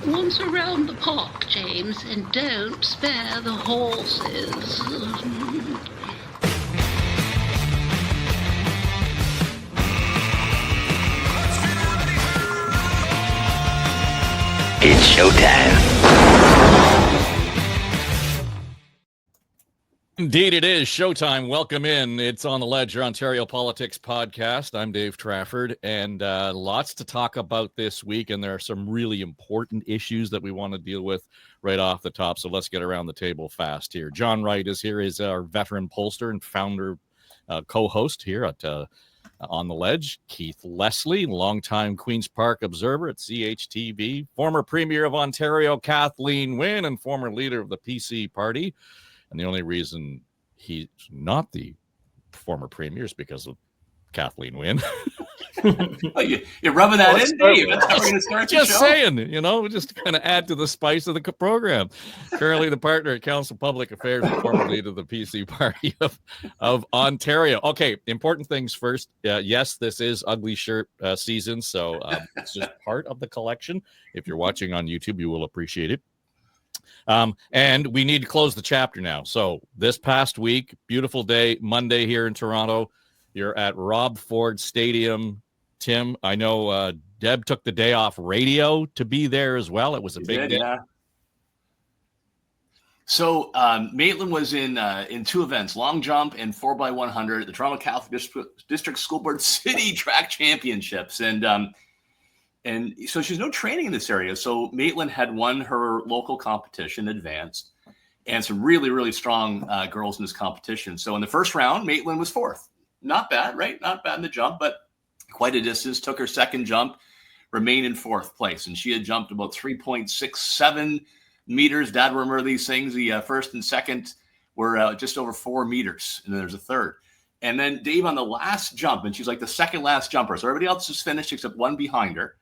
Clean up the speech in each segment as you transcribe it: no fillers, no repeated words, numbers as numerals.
Once around the park, James, and don't spare the horses. It's showtime. Indeed, it is showtime. Welcome in. It's On the Ledge, your Ontario Politics podcast. I'm Dave Trafford, and lots to talk about this week, and there are some really important issues that we want to deal with right off the top, so let's get around the table fast here. John Wright is here. He's our veteran pollster and founder, co-host here at On the Ledge. Keith Leslie, longtime Queen's Park observer at CHTV, former Premier of Ontario, Kathleen Wynne, and former leader of the PC Party. And the only reason he's not the former premier is because of Kathleen Wynne. You're rubbing that in, Dave. That's how we're going to start the show. Just saying, just to kind of add to the spice of the program. Currently the partner at Council Public Affairs and former leader of the PC Party of Ontario. Okay, important things first. Yes, this is ugly shirt season, so it's just part of the collection. If you're watching on YouTube, you will appreciate it. And we need to close the chapter now. So this past week, beautiful day, Monday here in Toronto. You're at Rob Ford Stadium. Tim, I know Deb took the day off radio to be there as well. It was a big day. Yeah. So Maitland was in two events, long jump and 4x100, the Toronto Catholic District School Board City Track Championships. And so she's no training in this area. So Maitland had won her local competition, advanced, and some really, really strong girls in this competition. So in the first round, Maitland was fourth. Not bad, right? Not bad in the jump, but quite a distance. Took her second jump, remained in fourth place. And she had jumped about 3.67 meters. Dad, remember these things? The first and second were just over 4 meters. And then there's a third. And then Dave on the last jump, and she's like the second last jumper. So everybody else is finished except one behind her.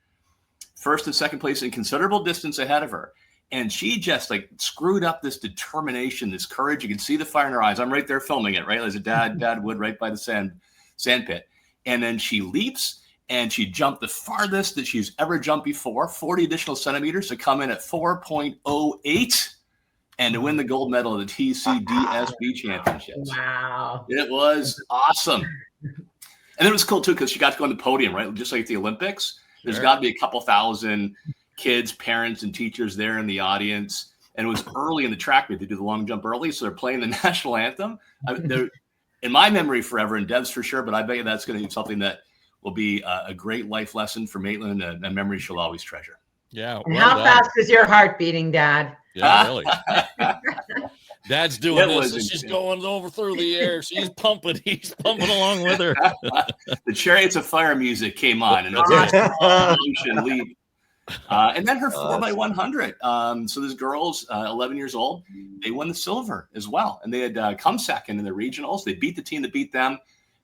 First and second place in considerable distance ahead of her. And she just screwed up this determination, this courage. You can see the fire in her eyes. I'm right there filming it, right? As a dad would right by the sand pit. And then she leaps and she jumped the farthest that she's ever jumped before, 40 additional centimeters to come in at 4.08 and to win the gold medal of the TCDSB championships. Wow. It was awesome. And it was cool too, because she got to go on the podium, right? Just like the Olympics. There's got to be a couple thousand kids, parents, and teachers there in the audience. And it was early in the track meet. They do the long jump early, so they're playing the national anthem. They're, in my memory, forever, and Deb's for sure, but I bet you that's going to be something that will be a great life lesson for Maitland and a memory she'll always treasure. Yeah. And how fast is your heart beating, Dad? Yeah, really. Dad's doing this, and she's going over through the air. She's pumping. He's pumping along with her. The Chariots of Fire music came on, and it's a motion leap. And then her 4x100. So these girls, 11 years old, they won the silver as well. And they had come second in the regionals. They beat the team that beat them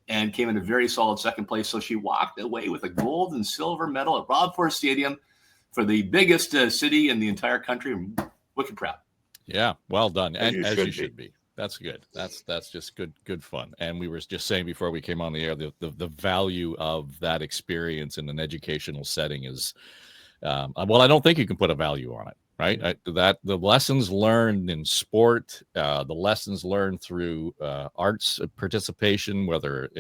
and came in a very solid second place. So she walked away with a gold and silver medal at Rob Ford Stadium for the biggest city in the entire country. I'm wicked proud. Yeah, well done. And as you should be. That's good. That's just good fun. And we were just saying before we came on the air, the value of that experience in an educational setting is, well, I don't think you can put a value on it, right? That the lessons learned in sport, the lessons learned through arts participation, whether,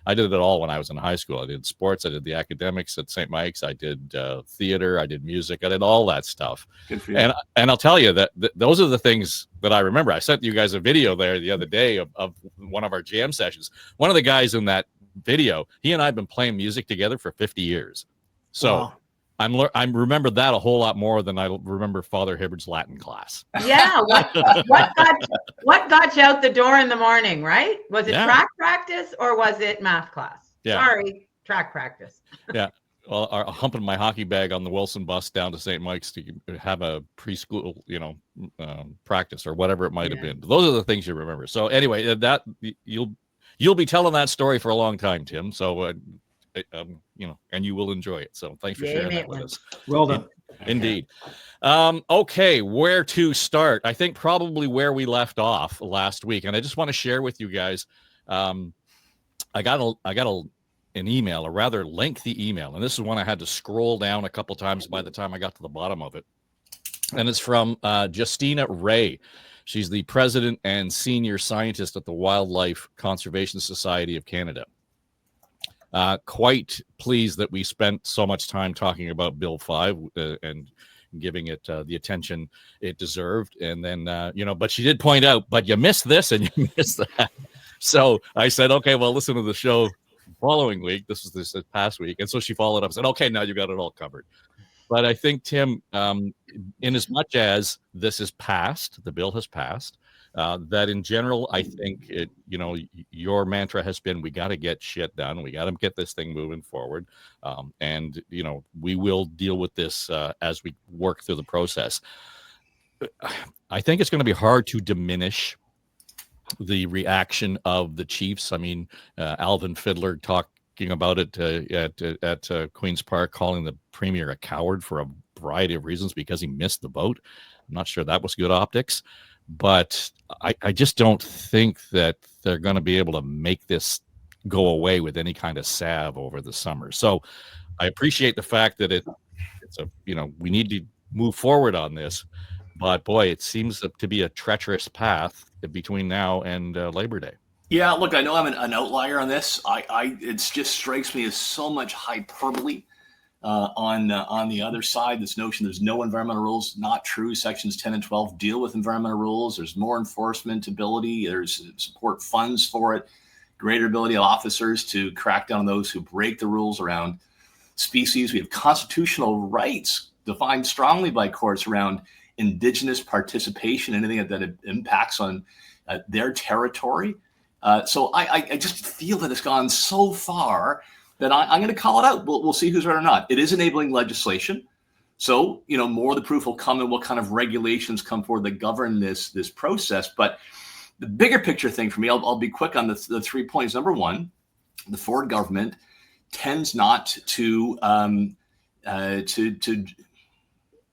I did it all when I was in high school. I did sports, I did the academics at St. Mike's, I did theater, I did music, I did all that stuff. Good for you. And I'll tell you that those are the things that I remember. I sent you guys a video there the other day of one of our jam sessions. One of the guys in that video, he and I have been playing music together for 50 years. So wow. I remember that a whole lot more than I remember Father Hibbard's Latin class. Yeah. What got you out the door in the morning, right? Was it track practice or was it math class? Yeah. Sorry, track practice. Yeah. Well, humping my hockey bag on the Wilson bus down to St. Mike's to have a preschool, practice or whatever it might have been. Those are the things you remember. So anyway, that you'll be telling that story for a long time, Tim. So, and you will enjoy it. So thanks for sharing that with us. Well done. Indeed. Okay, where to start? I think probably where we left off last week, and I just want to share with you guys. I got a an email, a rather lengthy email. And this is one I had to scroll down a couple times by the time I got to the bottom of it. And it's from Justina Ray. She's the president and senior scientist at the Wildlife Conservation Society of Canada. Quite pleased that we spent so much time talking about Bill 5 and giving it the attention it deserved. And then, but she did point out, but you missed this and you missed that. So I said, okay, well, listen to the show following week. This was this past week. And so she followed up and said, okay, now you got it all covered. But I think, Tim, in as much as this is passed, the bill has passed, that in general, I think your mantra has been, we got to get shit done. We got to get this thing moving forward. And we will deal with this as we work through the process. I think it's going to be hard to diminish the reaction of the Chiefs. I mean, Alvin Fiddler talking about it at Queen's Park, calling the Premier a coward for a variety of reasons because he missed the boat. I'm not sure that was good optics, but I just don't think that they're going to be able to make this go away with any kind of salve over the summer. So I appreciate the fact that we need to move forward on this, but boy, it seems to be a treacherous path between now and Labor Day. Yeah, look, I know I'm an outlier on this. It just strikes me as so much hyperbole on the other side. This notion there's no environmental rules, not true. Sections 10 and 12 deal with environmental rules. There's more enforcement ability. There's support funds for it. Greater ability of officers to crack down on those who break the rules around species. We have constitutional rights defined strongly by courts around Indigenous participation, anything that impacts on their territory. So I just feel that it's gone so far that I'm going to call it out. We'll see who's right or not. It is enabling legislation. So, more of the proof will come in what kind of regulations come forward that govern this process. But the bigger picture thing for me, I'll be quick on the 3 points. Number one, the Ford government tends not to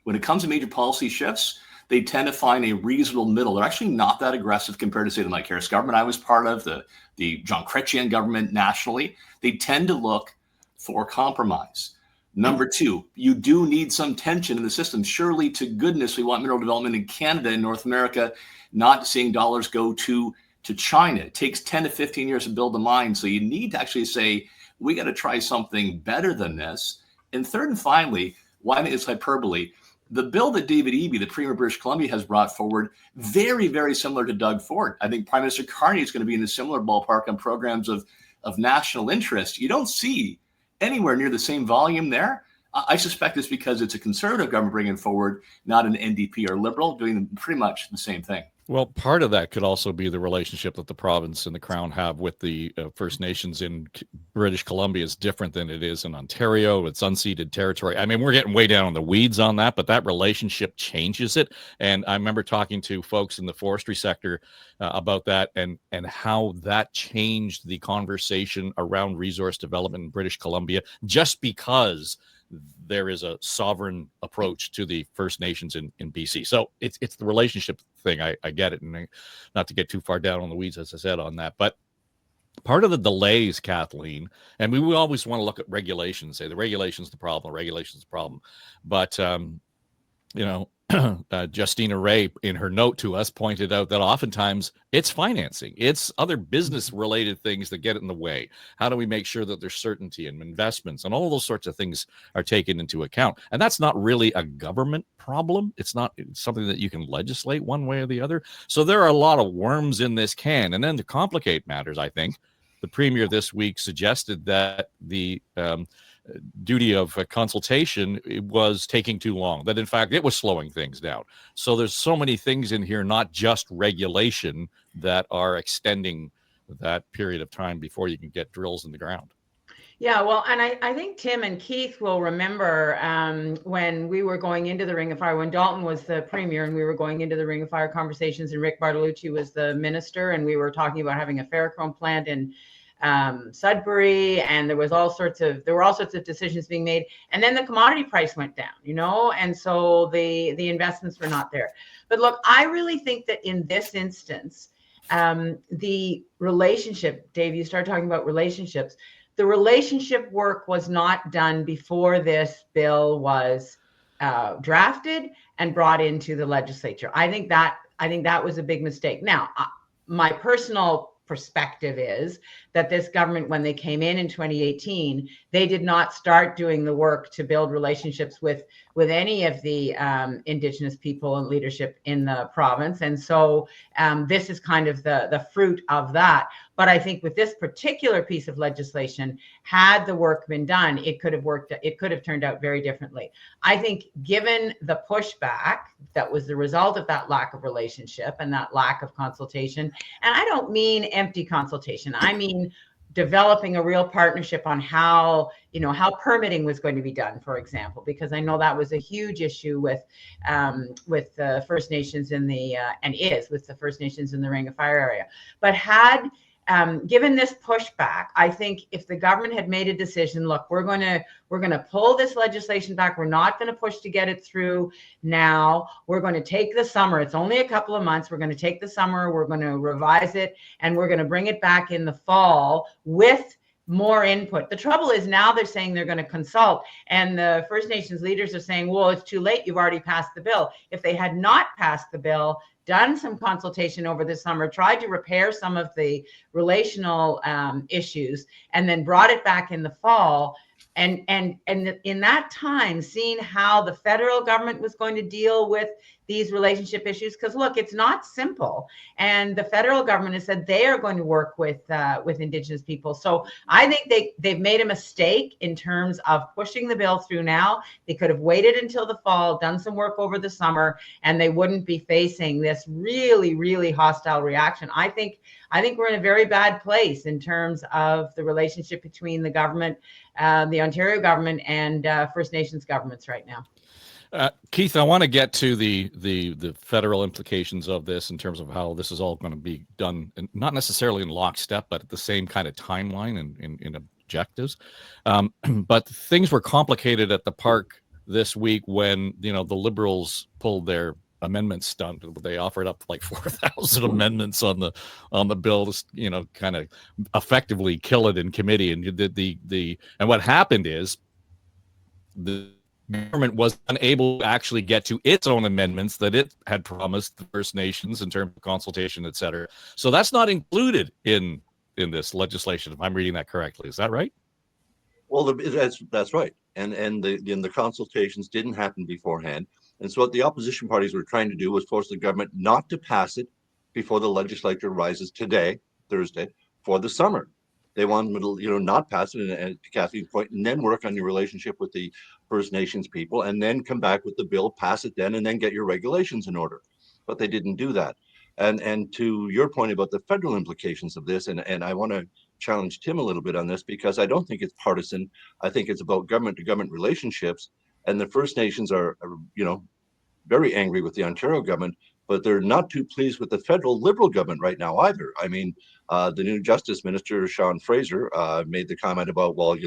when it comes to major policy shifts, they tend to find a reasonable middle. They're actually not that aggressive compared to, say, the Mike Harris government I was part of, the John Chrétien government nationally. They tend to look for compromise. Number two, you do need some tension in the system. Surely, to goodness, we want mineral development in Canada and North America, not seeing dollars go to China. It takes 10 to 15 years to build a mine. So you need to actually say, we got to try something better than this. And third and finally, why it's hyperbole, the bill that David Eby, the Premier of British Columbia, has brought forward, very, very similar to Doug Ford. I think Prime Minister Carney is going to be in a similar ballpark on programs of national interest. You don't see anywhere near the same volume there. I suspect it's because it's a Conservative government bringing forward, not an NDP or Liberal, doing pretty much the same thing. Well, part of that could also be the relationship that the province and the Crown have with the First Nations in British Columbia is different than it is in Ontario. It's unceded territory. I mean, we're getting way down in the weeds on that, but that relationship changes it. And I remember talking to folks in the forestry sector about that and how that changed the conversation around resource development in British Columbia, just because there is a sovereign approach to the First Nations in BC. So it's the relationship thing. I get it. And not to get too far down on the weeds, as I said on that, but part of the delays, Kathleen, and we always want to look at regulations, say the regulation's the problem, But, Justina Ray, in her note to us, pointed out that oftentimes it's financing. It's other business-related things that get in the way. How do we make sure that there's certainty and investments and all those sorts of things are taken into account? And that's not really a government problem. It's something that you can legislate one way or the other. So there are a lot of worms in this can. And then to complicate matters, I think, the Premier this week suggested that the duty of consultation was taking too long, that in fact it was slowing things down. So there's so many things in here, not just regulation, that are extending that period of time before you can get drills in the ground. Yeah, well, and I think Tim and Keith will remember when we were going into the Ring of Fire, when Dalton was the Premier and we were going into the Ring of Fire conversations and Rick Bartolucci was the minister, and we were talking about having a ferrochrome plant in Sudbury, and there were all sorts of decisions being made, and then the commodity price went down, and so the investments were not there. But look, I really think that in this instance, the relationship, Dave, you start talking about relationships, the relationship work was not done before this bill was drafted and brought into the legislature. I think that was a big mistake. Now, my personal perspective is that this government, when they came in 2018, they did not start doing the work to build relationships with any of the Indigenous people and leadership in the province. And so this is kind of the fruit of that. But I think with this particular piece of legislation, had the work been done, it could have turned out very differently. I think given the pushback that was the result of that lack of relationship and that lack of consultation, and I don't mean empty consultation, I mean developing a real partnership on how permitting was going to be done, for example, because I know that was a huge issue with the First Nations in the and is with the First Nations in the Ring of Fire area. But given this pushback, I think if the government had made a decision, look, we're going to pull this legislation back. We're not going to push to get it through now. We're going to take the summer. It's only a couple of months. We're going to take the summer. We're going to revise it, and we're going to bring it back in the fall with more input. The trouble is now they're saying they're going to consult, and the First Nations leaders are saying, well, it's too late. You've already passed the bill. If they had not passed the bill, done some consultation over the summer, tried to repair some of the relational issues, and then brought it back in the fall. And in that time, seeing how the federal government was going to deal with these relationship issues, because look, it's not simple. And the federal government has said they are going to work with Indigenous people. So I think they've made a mistake in terms of pushing the bill through now. They could have waited until the fall, done some work over the summer, and they wouldn't be facing this really, really hostile reaction. I think we're in a very bad place in terms of the relationship between the government, the Ontario government, and First Nations governments right now. Keith, I want to get to the federal implications of this in terms of how this is all going to be done, and not necessarily in lockstep, but at the same kind of timeline and in objectives. But things were complicated at the park this week when the Liberals pulled their amendments done. They offered up like 4,000 amendments on the bill to kind of effectively kill it in committee. And and what happened is the government was unable to actually get to its own amendments that it had promised the First Nations in terms of consultation, et cetera. So that's not included in this legislation, if I'm reading that correctly. Is that right? Well, that's right. And the consultations didn't happen beforehand. And so what the opposition parties were trying to do was force the government not to pass it before the legislature rises today, Thursday, for the summer. They wanted to, not pass it, and to Kathleen's point, and then work on your relationship with the First Nations people, and then come back with the bill, pass it then, and then get your regulations in order. But they didn't do that. And to your point about the federal implications of this, and I want to challenge Tim a little bit on this, because I don't think it's partisan. I think it's about government-to-government relationships, and the First Nations are very angry with the Ontario government, but they're not too pleased with the federal Liberal government right now either. I mean, the new Justice Minister, Sean Fraser, made the comment about, well,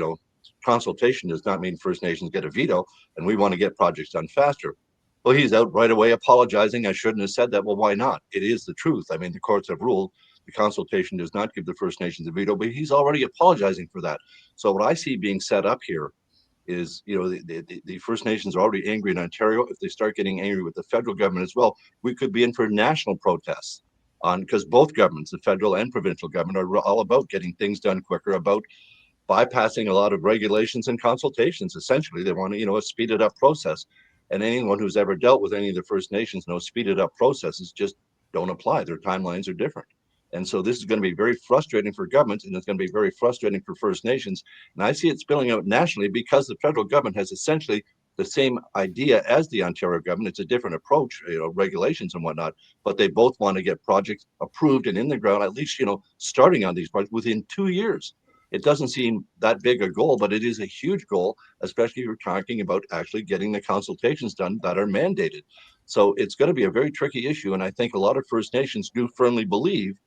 consultation does not mean First Nations get a veto, and we want to get projects done faster. Well, he's out right away apologizing. I shouldn't have said that. Well, why not? It is the truth. I mean, the courts have ruled the consultation does not give the First Nations a veto, but he's already apologizing for that. So what I see being set up here is, the First Nations are already angry in Ontario. If they start getting angry with the federal government as well, we could be in for national protests because both governments, the federal and provincial government, are all about getting things done quicker, about bypassing a lot of regulations and consultations. Essentially, they want to, a speeded up process. And anyone who's ever dealt with any of the First Nations knows speeded up processes just don't apply. Their timelines are different. And so this is going to be very frustrating for governments, and it's going to be very frustrating for First Nations. And I see it spilling out nationally because the federal government has essentially the same idea as the Ontario government. It's a different approach, regulations and whatnot, but they both want to get projects approved and in the ground, at least, starting on these projects within 2 years. It doesn't seem that big a goal, but it is a huge goal, especially if you're talking about actually getting the consultations done that are mandated. So it's going to be a very tricky issue. And I think a lot of First Nations do firmly believe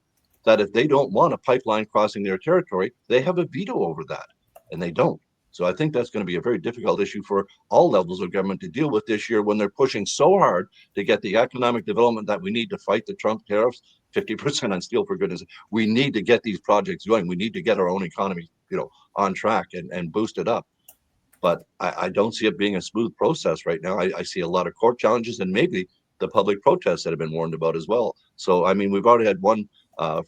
that if they don't want a pipeline crossing their territory, they have a veto over that, and they don't. So I think that's going to be a very difficult issue for all levels of government to deal with this year when they're pushing so hard to get the economic development that we need to fight the Trump tariffs, 50% on steel, for goodness. We need to get these projects going. We need to get our own economy, on track and boost it up. But I don't see it being a smooth process right now. I see a lot of court challenges and maybe the public protests that have been warned about as well. So, I mean, we've already had one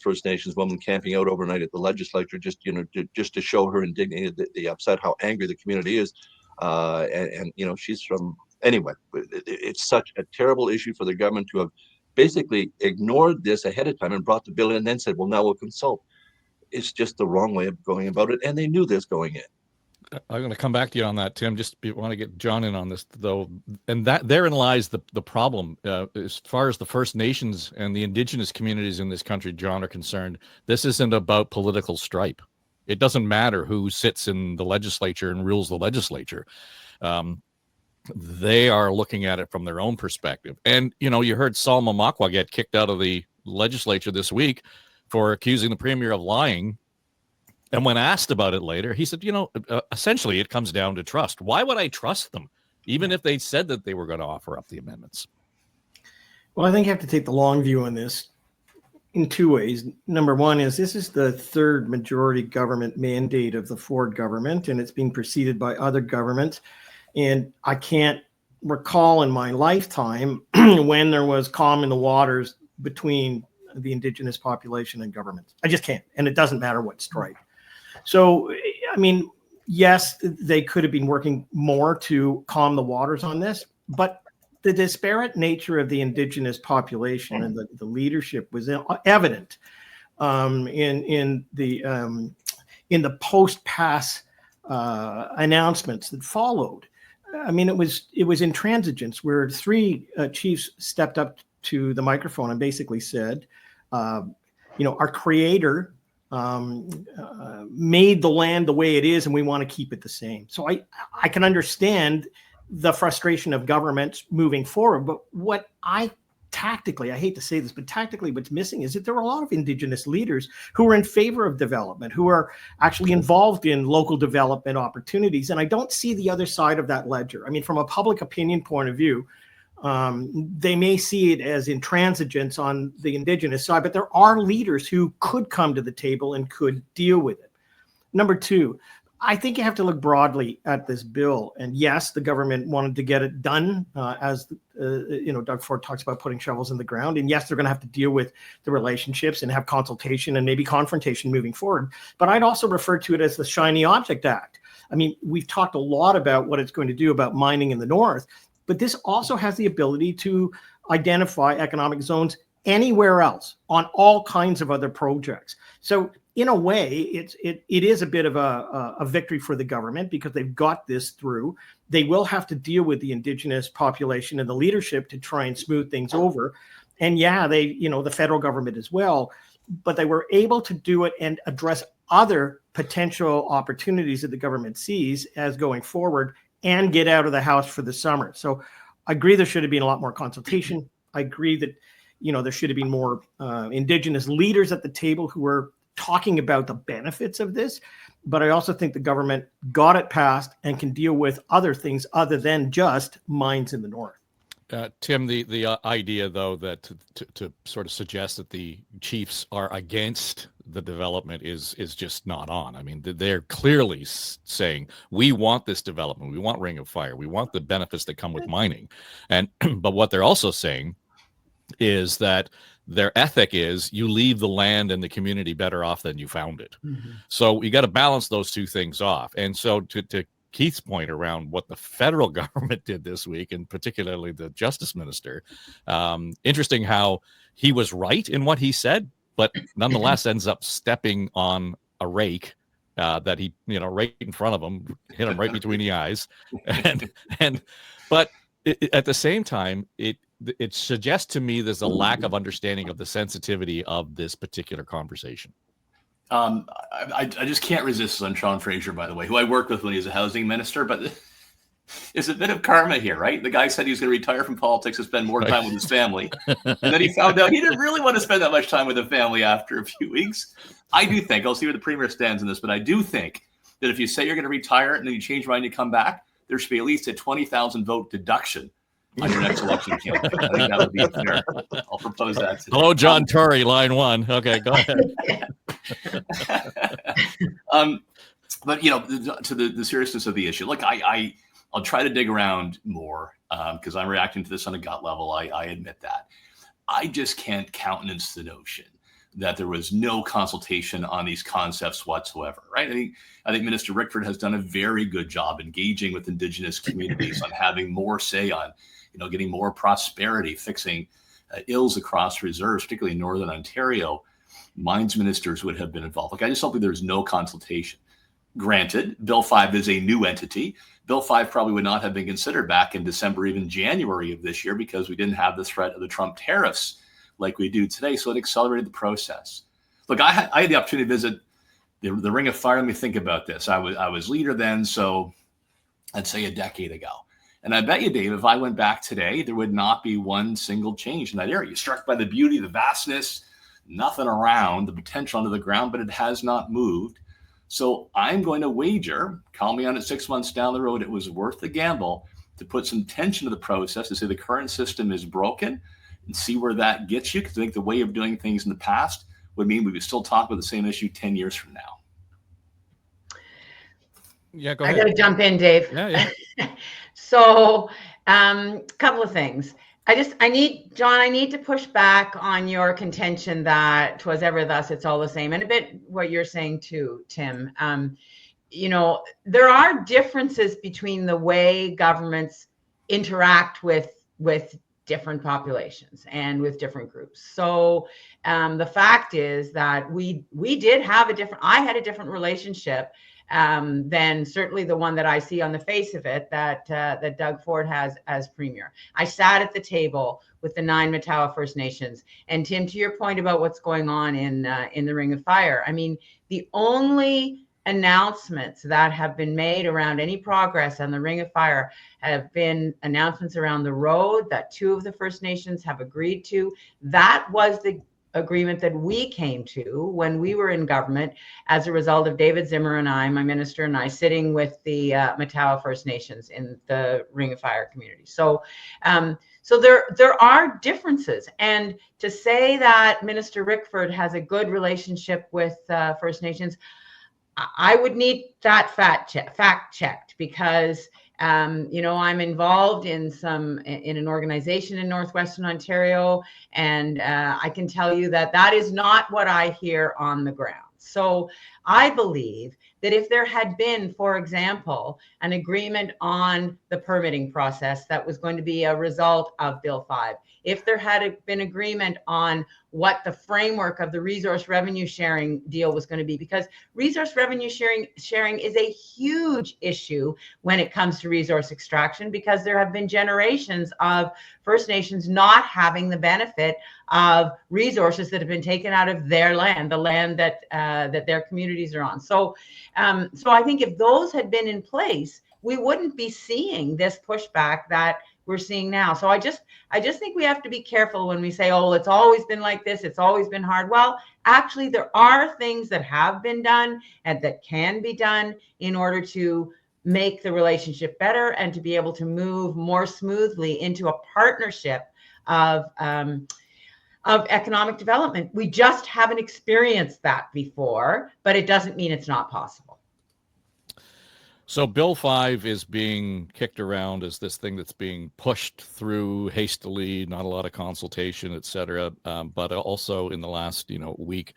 First Nations woman camping out overnight at the legislature, just to show her indignity, the upset, how angry the community is. And she's from, anyway, it's such a terrible issue for the government to have basically ignored this ahead of time and brought the bill in and then said, well, now we'll consult. It's just the wrong way of going about it. And they knew this going in. I'm going to come back to you on that, Tim. Just want to get John in on this, though. And that therein lies the problem. As far as the First Nations and the Indigenous communities in this country, John, are concerned, this isn't about political stripe. It doesn't matter who sits in the legislature and rules the legislature. They are looking at it from their own perspective. And, you heard Salma Makwa get kicked out of the legislature this week for accusing the premier of lying. And when asked about it later, he said, essentially it comes down to trust. Why would I trust them, even if they said that they were going to offer up the amendments? Well, I think you have to take the long view on this in two ways. Number one is this is the third majority government mandate of the Ford government, and it's being preceded by other governments. And I can't recall in my lifetime when there was calm in the waters between the Indigenous population and government. I just can't. And it doesn't matter what stripe. So, I mean, yes, they could have been working more to calm the waters on this, but the disparate nature of the Indigenous population and the leadership was evident in the post-pass announcements that followed. I mean, it was intransigence where three chiefs stepped up to the microphone and basically said, our creator made the land the way it is, and we want to keep it the same. So I can understand the frustration of governments moving forward, but what I hate to say this, but tactically what's missing is that there are a lot of Indigenous leaders who are in favor of development, who are actually involved in local development opportunities. And I don't see the other side of that ledger. I mean, from a public opinion point of view, they may see it as intransigence on the Indigenous side, but there are leaders who could come to the table and could deal with it. Number two, I think you have to look broadly at this bill. And yes, the government wanted to get it done, as Doug Ford talks about putting shovels in the ground. And yes, they're going to have to deal with the relationships and have consultation and maybe confrontation moving forward. But I'd also refer to it as the Shiny Object Act. I mean, we've talked a lot about what it's going to do about mining in the north, but this also has the ability to identify economic zones anywhere else on all kinds of other projects. So in a way, it is a bit of a victory for the government because they've got this through. They will have to deal with the Indigenous population and the leadership to try and smooth things over. And yeah, the federal government as well, but they were able to do it and address other potential opportunities that the government sees as going forward and get out of the house for the summer. So I agree there should have been a lot more consultation. I agree that, there should have been more Indigenous leaders at the table who were talking about the benefits of this. But I also think the government got it passed and can deal with other things other than just mines in the north. Tim, the idea, though, that to sort of suggest that the chiefs are against the development is just not on. I mean, they're clearly saying, we want this development. We want Ring of Fire. We want the benefits that come with mining. And but what they're also saying is that their ethic is you leave the land and the community better off than you found it. Mm-hmm. So you got to balance those two things off. And so to Keith's point around what the federal government did this week, and particularly the justice minister, interesting how he was right in what he said, but nonetheless ends up stepping on a rake that he, right in front of him, hit him right between the eyes. But at the same time, it suggests to me there's a lack of understanding of the sensitivity of this particular conversation. I just can't resist on Sean Fraser, by the way, who I worked with when he was a housing minister, but it's a bit of karma here, right? The guy said he was going to retire from politics and spend more time with his family. And then he found out he didn't really want to spend that much time with the family after a few weeks. I do think, I'll see where the premier stands in this, but I do think that if you say you're going to retire and then you change your mind to come back, there should be at least a 20,000 vote deduction on your next election campaign. I think that would be fair. I'll propose that today. Hello, John Tory, line 1. Okay, go ahead. But to the seriousness of the issue, look, I'll try to dig around more because I'm reacting to this on a gut level. I admit that. I just can't countenance the notion that there was no consultation on these concepts whatsoever, right? I think Minister Rickford has done a very good job engaging with Indigenous communities on having more say on, getting more prosperity, fixing ills across reserves, particularly in Northern Ontario. Mines ministers would have been involved. Like, I just don't think there's no consultation. Granted, Bill 5 is a new entity. Bill 5 probably would not have been considered back in December, even January of this year, because we didn't have the threat of the Trump tariffs like we do today. So it accelerated the process. Look, I had the opportunity to visit the Ring of Fire. Let me think about this. I was leader then, so I'd say a decade ago. And I bet you, Dave, if I went back today, there would not be one single change in that area. You're struck by the beauty, the vastness, nothing around, the potential under the ground, but it has not moved. So I'm going to wager, call me on it 6 months down the road, it was worth the gamble to put some tension to the process, to say the current system is broken and see where that gets you. Because I think the way of doing things in the past would mean we would still talk about the same issue 10 years from now. Yeah, go ahead. I got to jump in, Dave. Yeah. So, couple of things. I need to push back on your contention that 'twas ever thus, it's all the same, and a bit what you're saying too, Tim. There are differences between the way governments interact with different populations and with different groups. So the fact is that I had a different relationship than certainly the one that I see on the face of it that Doug Ford has as premier. I sat at the table with the 9 Matawa First Nations. And Tim, to your point about what's going on in the Ring of Fire, I mean, the only announcements that have been made around any progress on the Ring of Fire have been announcements around the road that 2 of the First Nations have agreed to. That was the agreement that we came to when we were in government as a result of David Zimmer and I, my minister and I, sitting with the Matawa First Nations in the Ring of Fire community. So there are differences. And to say that Minister Rickford has a good relationship with First Nations, I would need that fact checked because I'm involved in an organization in Northwestern Ontario, and I can tell you that is not what I hear on the ground. So I believe that if there had been, for example, an agreement on the permitting process that was going to be a result of Bill 5, if there had been agreement on what the framework of the resource revenue sharing deal was going to be, because resource revenue sharing is a huge issue when it comes to resource extraction, because there have been generations of First Nations not having the benefit of resources that have been taken out of their land, the land that their communities are on. So I think if those had been in place, we wouldn't be seeing this pushback that we're seeing now. So I just think we have to be careful when we say, oh, it's always been like this, it's always been hard. Well, actually, there are things that have been done and that can be done in order to make the relationship better and to be able to move more smoothly into a partnership of economic development. We just haven't experienced that before, but it doesn't mean it's not possible. So Bill 5 is being kicked around as this thing that's being pushed through hastily, not a lot of consultation, et cetera. But also in the last week,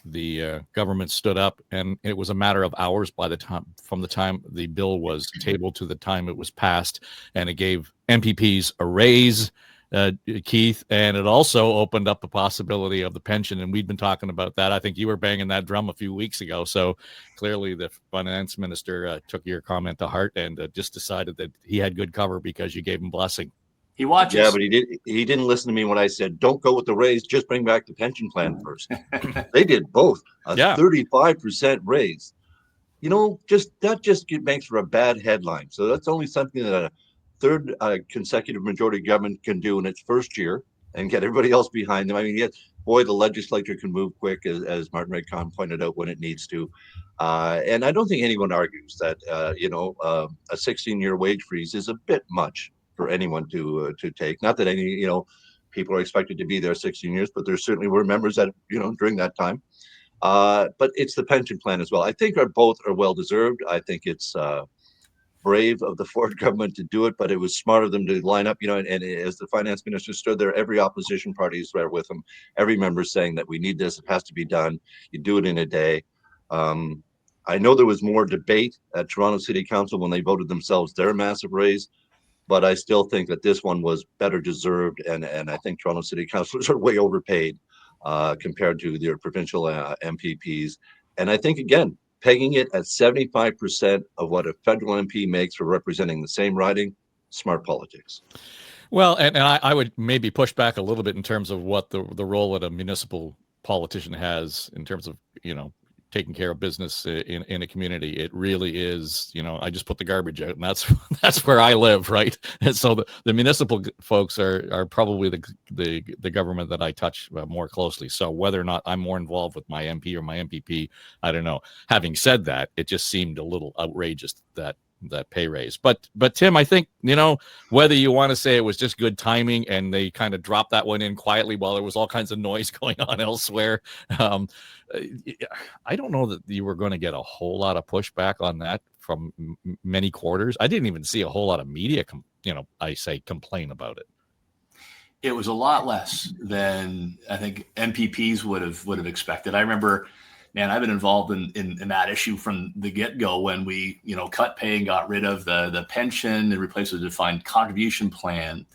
the government stood up, and it was a matter of hours from the time the bill was tabled to the time it was passed, and it gave MPPs a raise, Keith, and it also opened up the possibility of the pension, and we'd been talking about that. I think you were banging that drum a few weeks ago, so clearly the finance minister took your comment to heart and just decided that he had good cover because you gave him blessing. He watches. Yeah, but he didn't listen to me when I said, don't go with the raise, just bring back the pension plan first. They did both, 35% raise. That makes for a bad headline. So that's only something that a third consecutive majority government can do in its first year and get everybody else behind them. I mean, the legislature can move quick, as Martin Wright pointed out, when it needs to. And I don't think anyone argues that, a 16-year wage freeze is a bit much for anyone to take. Not that any people are expected to be there 16 years, but there certainly were members that during that time. But it's the pension plan as well. I think both are well deserved. I think it's brave of the Ford government to do it, but it was smart of them to line up, and as the finance minister stood there, every opposition party is there with him. Every member saying that we need this, it has to be done. You do it in a day. I know there was more debate at Toronto City Council when they voted themselves their massive raise, but I still think that this one was better deserved, and I think Toronto City Councilors are way overpaid compared to their provincial MPPs. And I think, again, pegging it at 75% of what a federal MP makes for representing the same riding, smart politics. Well, and I would maybe push back a little bit in terms of what the role that a municipal politician has in terms of, taking care of business in a community. It really is, I just put the garbage out, and that's where I live, right? And so the municipal folks are probably the government that I touch more closely. So whether or not I'm more involved with my MP or my MPP, I don't know. Having said that, it just seemed a little outrageous that pay raise. But Tim, I think, whether you want to say it was just good timing and they kind of dropped that one in quietly while there was all kinds of noise going on elsewhere. I don't know that you were going to get a whole lot of pushback on that from many quarters. I didn't even see a whole lot of media, complain about it. It was a lot less than I think MPPs would have expected. I remember, man, I've been involved in that issue from the get-go when we, cut pay and got rid of the pension and replaced with a defined contribution plan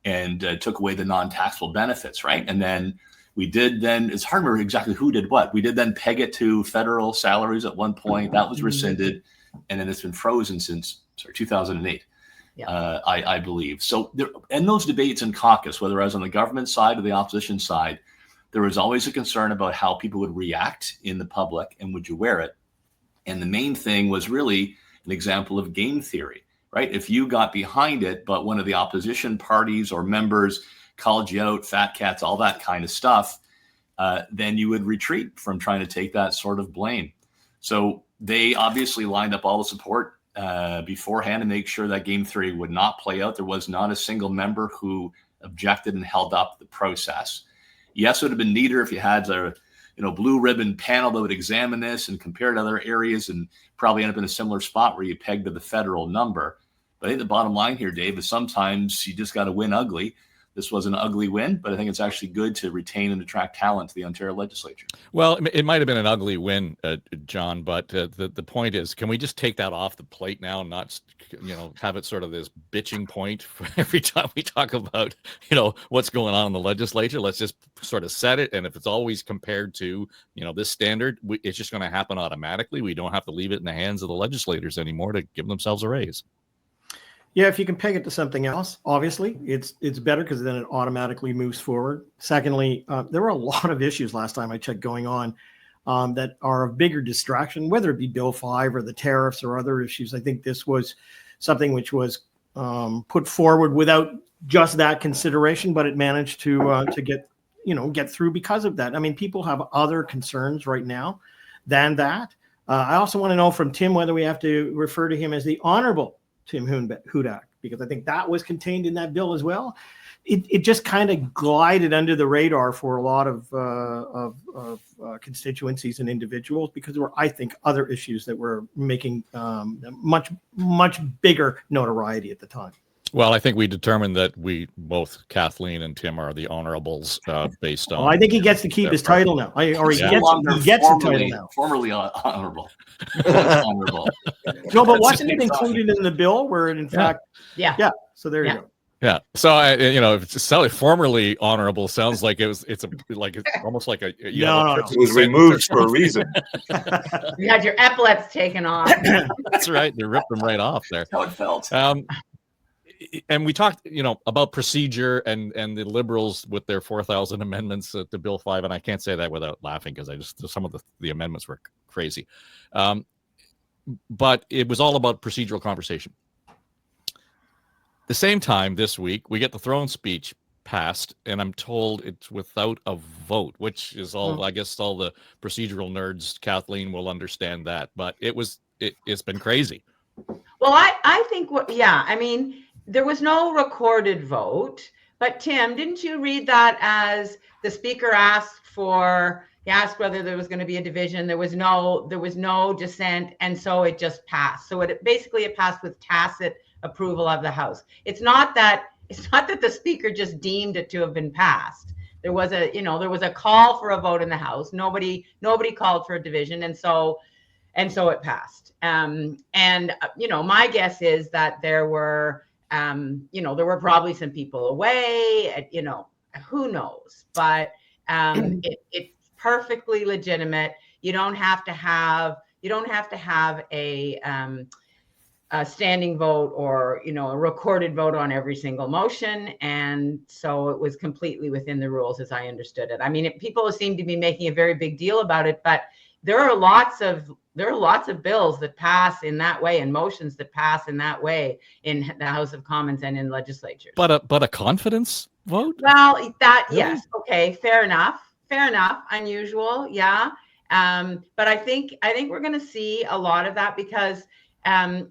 and took away the non-taxable benefits, right? And then it's hard to remember exactly who did what. We did then peg it to federal salaries at one point. That was rescinded. And then it's been frozen since 2008, I believe. So in those debates in caucus, whether I was on the government side or the opposition side, there was always a concern about how people would react in the public and would you wear it. And the main thing was really an example of game theory, right? If you got behind it, but one of the opposition parties or members called you out, fat cats, all that kind of stuff, then you would retreat from trying to take that sort of blame. So they obviously lined up all the support beforehand to make sure that game theory would not play out. There was not a single member who objected and held up the process. Yes, it would have been neater if you had a blue ribbon panel that would examine this and compare to other areas and probably end up in a similar spot where you peg to the federal number. But I think the bottom line here, Dave, is sometimes you just got to win ugly. This was an ugly win, but I think it's actually good to retain and attract talent to the Ontario legislature. Well, it might have been an ugly win, John, but the point is, can we just take that off the plate now and not, have it sort of this bitching point for every time we talk about, what's going on in the legislature? Let's just sort of set it. And if it's always compared to, this standard, it's just going to happen automatically. We don't have to leave it in the hands of the legislators anymore to give themselves a raise. Yeah, if you can peg it to something else, obviously, it's better because then it automatically moves forward. Secondly, there were a lot of issues last time I checked going on that are a bigger distraction, whether it be Bill 5 or the tariffs or other issues. I think this was something which was put forward without just that consideration, but it managed to get through because of that. I mean, people have other concerns right now than that. I also want to know from Tim whether we have to refer to him as the Honorable Tim Hudak, because I think that was contained in that bill as well. It just kind of glided under the radar for a lot of constituencies and individuals because there were, I think, other issues that were making much bigger notoriety at the time. Well, I think we determined that we both, Kathleen and Tim, are the honorables based on. Well, I think he gets to keep his title now. He gets a title now. Formerly honorable. Honorable. No, but wasn't it included in the bill where it, in fact? Yeah. So there you go. Yeah. So if it's formerly honorable sounds like it's almost like a no. It was removed for a reason. You had your epaulets taken off. That's right. They ripped them right off there. That's how it felt. And we talked, about procedure and the Liberals with their 4,000 amendments to Bill 5, and I can't say that without laughing because some of the amendments were crazy. But it was all about procedural conversation. The same time this week, we get the throne speech passed, and I'm told it's without a vote, which is all, I guess, all the procedural nerds, Kathleen, will understand that. But it's been crazy. Well, I think there was no recorded vote. But Tim, didn't you read that as the speaker he asked whether there was going to be a division. There was no dissent, and so it just passed. So it passed with tacit approval of the House. It's not that the speaker just deemed it to have been passed. There was a call for a vote in the House. Nobody called for a division, and so it passed. My guess is that there were probably some people away. Who knows? But it's perfectly legitimate. You don't have to have a standing vote or a recorded vote on every single motion, and so it was completely within the rules as I understood it. I mean, people seem to be making a very big deal about it, but there are lots of bills that pass in that way and motions that pass in that way in the House of Commons and in legislatures. But a confidence vote? Well, that really? Yes, okay, fair enough, unusual, yeah. But I think we're going to see a lot of that because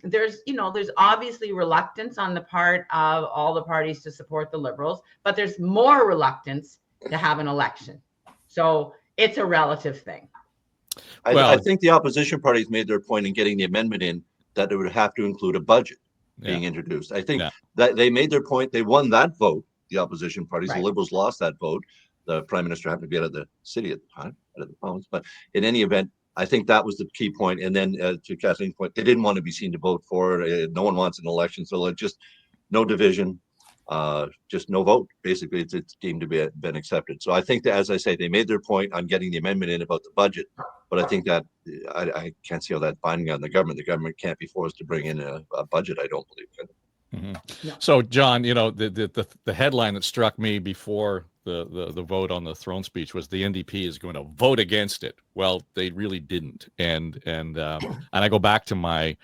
there's obviously reluctance on the part of all the parties to support the Liberals, but there's more reluctance to have an election. So it's a relative thing. I think the opposition parties made their point in getting the amendment in that it would have to include a budget being introduced. I think that they made their point. They won that vote, the opposition parties. Right. The Liberals lost that vote. The Prime Minister happened to be out of the city at the time, out of the province. But in any event, I think that was the key point. And then to Kathleen's point, they didn't want to be seen to vote for it. No one wants an election. So just no division, just no vote. Basically, it's deemed to be been accepted. So I think that, as I say, they made their point on getting the amendment in about the budget. But I think that I can't see how that's binding on the government. The government can't be forced to bring in a budget, I don't believe. Mm-hmm. Yeah. So, John, the headline that struck me before the vote on the throne speech was the NDP is going to vote against it. Well, they really didn't. And I go back to my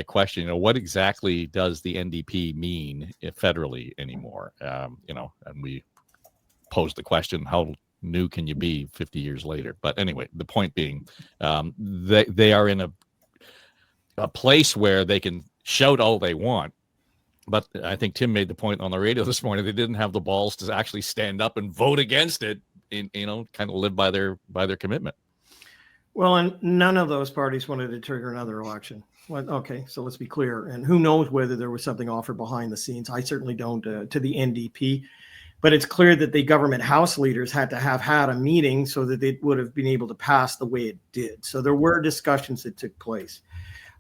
question, what exactly does the NDP mean federally anymore? And we posed the question, how new can you be 50 years later? But anyway, the point being, they are in a place where they can shout all they want. But I think Tim made the point on the radio this morning, they didn't have the balls to actually stand up and vote against it, kind of live by their commitment. Well, and none of those parties wanted to trigger another election. Well, okay, so let's be clear. And who knows whether there was something offered behind the scenes. I certainly don't to the NDP. But it's clear that the government House leaders had to have had a meeting so that they would have been able to pass the way it did. So there were discussions that took place.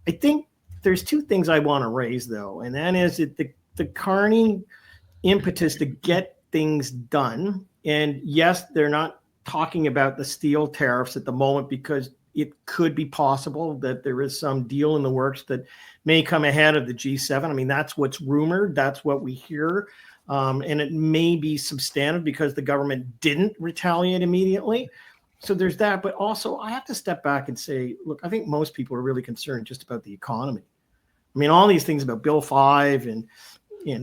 I think there's two things I want to raise, though, and that is that the Carney impetus to get things done. And yes, they're not talking about the steel tariffs at the moment because it could be possible that there is some deal in the works that may come ahead of the G7. I mean, that's what's rumored. That's what we hear. And it may be substantive because the government didn't retaliate immediately. So there's that. But also, I have to step back and say, look, I think most people are really concerned just about the economy. I mean, all these things about Bill 5 and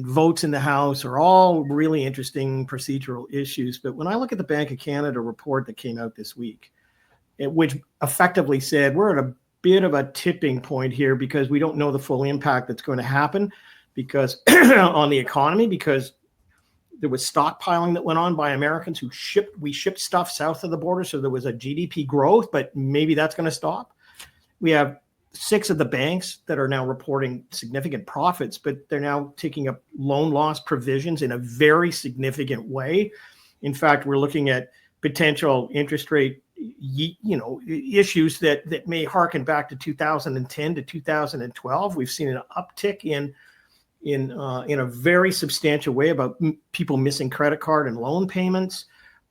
votes in the House are all really interesting procedural issues. But when I look at the Bank of Canada report that came out this week, which effectively said we're at a bit of a tipping point here because we don't know the full impact that's going to happen because on the economy, because there was stockpiling that went on by Americans who shipped stuff south of the border. So there was a GDP growth, but maybe that's going to stop. We have 6 of the banks that are now reporting significant profits, but they're now taking up loan loss provisions in a very significant way. In fact, we're looking at potential interest rate, issues that may harken back to 2010 to 2012. We've seen an uptick in a very substantial way about people missing credit card and loan payments.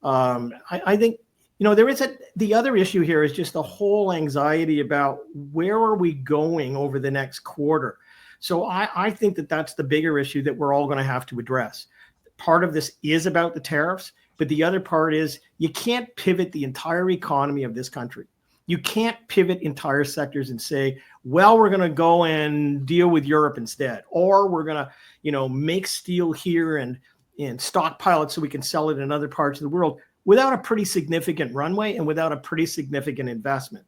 I think, there is the other issue here is just the whole anxiety about where are we going over the next quarter. So I think that's the bigger issue that we're all going to have to address. Part of this is about the tariffs, but the other part is you can't pivot the entire economy of this country. You can't pivot entire sectors and say, well, we're going to go and deal with Europe instead, or we're going to, make steel here and stockpile it so we can sell it in other parts of the world without a pretty significant runway and without a pretty significant investment.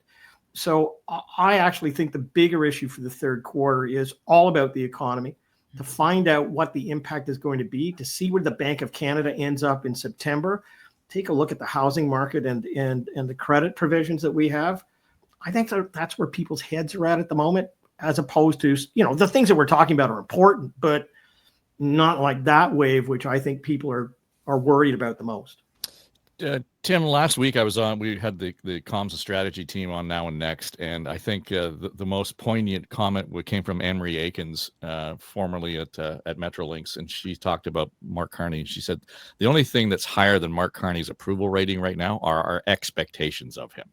So I actually think the bigger issue for the third quarter is all about the economy. to find out what the impact is going to be, to see where the Bank of Canada ends up in September, take a look at the housing market and the credit provisions that we have. I think that's where people's heads are at the moment, as opposed to, the things that we're talking about are important, but not like that wave, which I think people are worried about the most. Tim, last week we had the comms and strategy team on Now and Next, and I think the most poignant comment came from Anne-Marie Aikens, formerly at Metrolinx, and she talked about Mark Carney. She said the only thing that's higher than Mark Carney's approval rating right now are our expectations of him.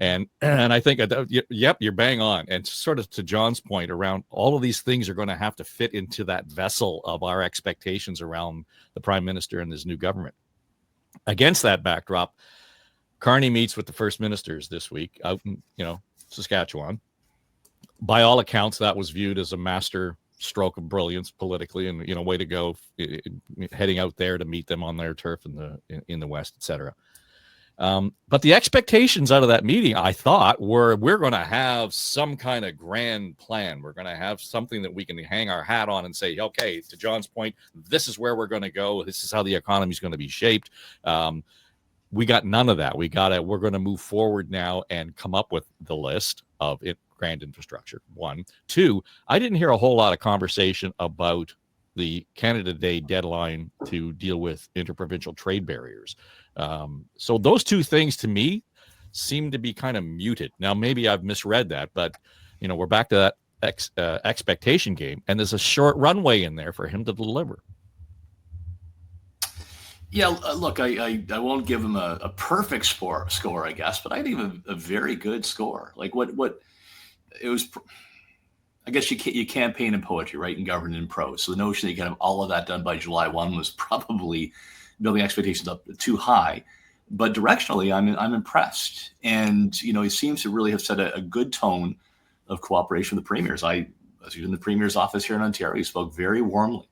And I think, yep, you're bang on. And sort of to John's point around all of these things are going to have to fit into that vessel of our expectations around the Prime Minister and his new government. Against that backdrop, Carney meets with the First Ministers this week out in, Saskatchewan. By all accounts, that was viewed as a master stroke of brilliance politically, and way to go, heading out there to meet them on their turf in the West, etc. But the expectations out of that meeting, I thought, were we're going to have some kind of grand plan. We're going to have something that we can hang our hat on and say, okay, to John's point, this is where we're going to go. This is how the economy is going to be shaped. We got none of that. We're going to move forward now and come up with the list of grand infrastructure. 1, 2, I didn't hear a whole lot of conversation about the Canada Day deadline to deal with interprovincial trade barriers. So those two things to me seem to be kind of muted. Now, maybe I've misread that, but we're back to that expectation game, and there's a short runway in there for him to deliver. Yeah, look, I won't give him a perfect score, I guess, but I think a very good score. Like what it was. I guess you campaign in poetry, right, and govern in prose. So the notion that you can have all of that done by July 1 was probably building expectations up too high. But directionally, I'm impressed, and he seems to really have set a good tone of cooperation with the premiers. I was in the premier's office here in Ontario. He spoke very warmly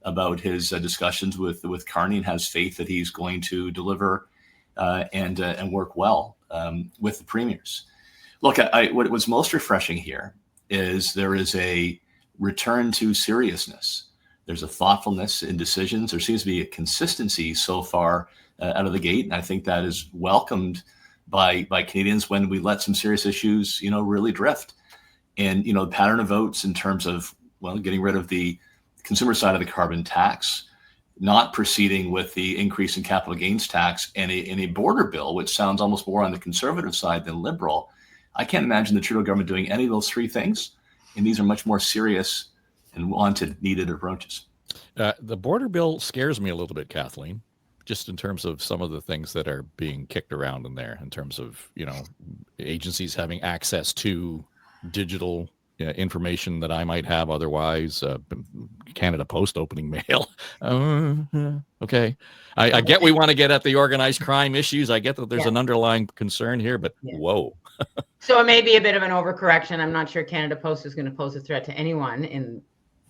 about his discussions with Carney and has faith that he's going to deliver and work well with the premiers. Look, what was most refreshing here is there is a return to seriousness. There's a thoughtfulness in decisions. There seems to be a consistency so far out of the gate, and I think that is welcomed by Canadians when we let some serious issues, really drift. And the pattern of votes in terms of getting rid of the consumer side of the carbon tax, not proceeding with the increase in capital gains tax, and a border bill, which sounds almost more on the conservative side than liberal. I can't imagine the Trudeau government doing any of those three things, and these are much more serious and wanted, needed approaches. The border bill scares me a little bit, Kathleen, just in terms of some of the things that are being kicked around in there, in terms of agencies having access to digital information that I might have otherwise. Canada Post opening mail. Okay. I get we want to get at the organized crime issues. I get that there's an underlying concern here, but whoa. So it may be a bit of an overcorrection. I'm not sure Canada Post is going to pose a threat to anyone in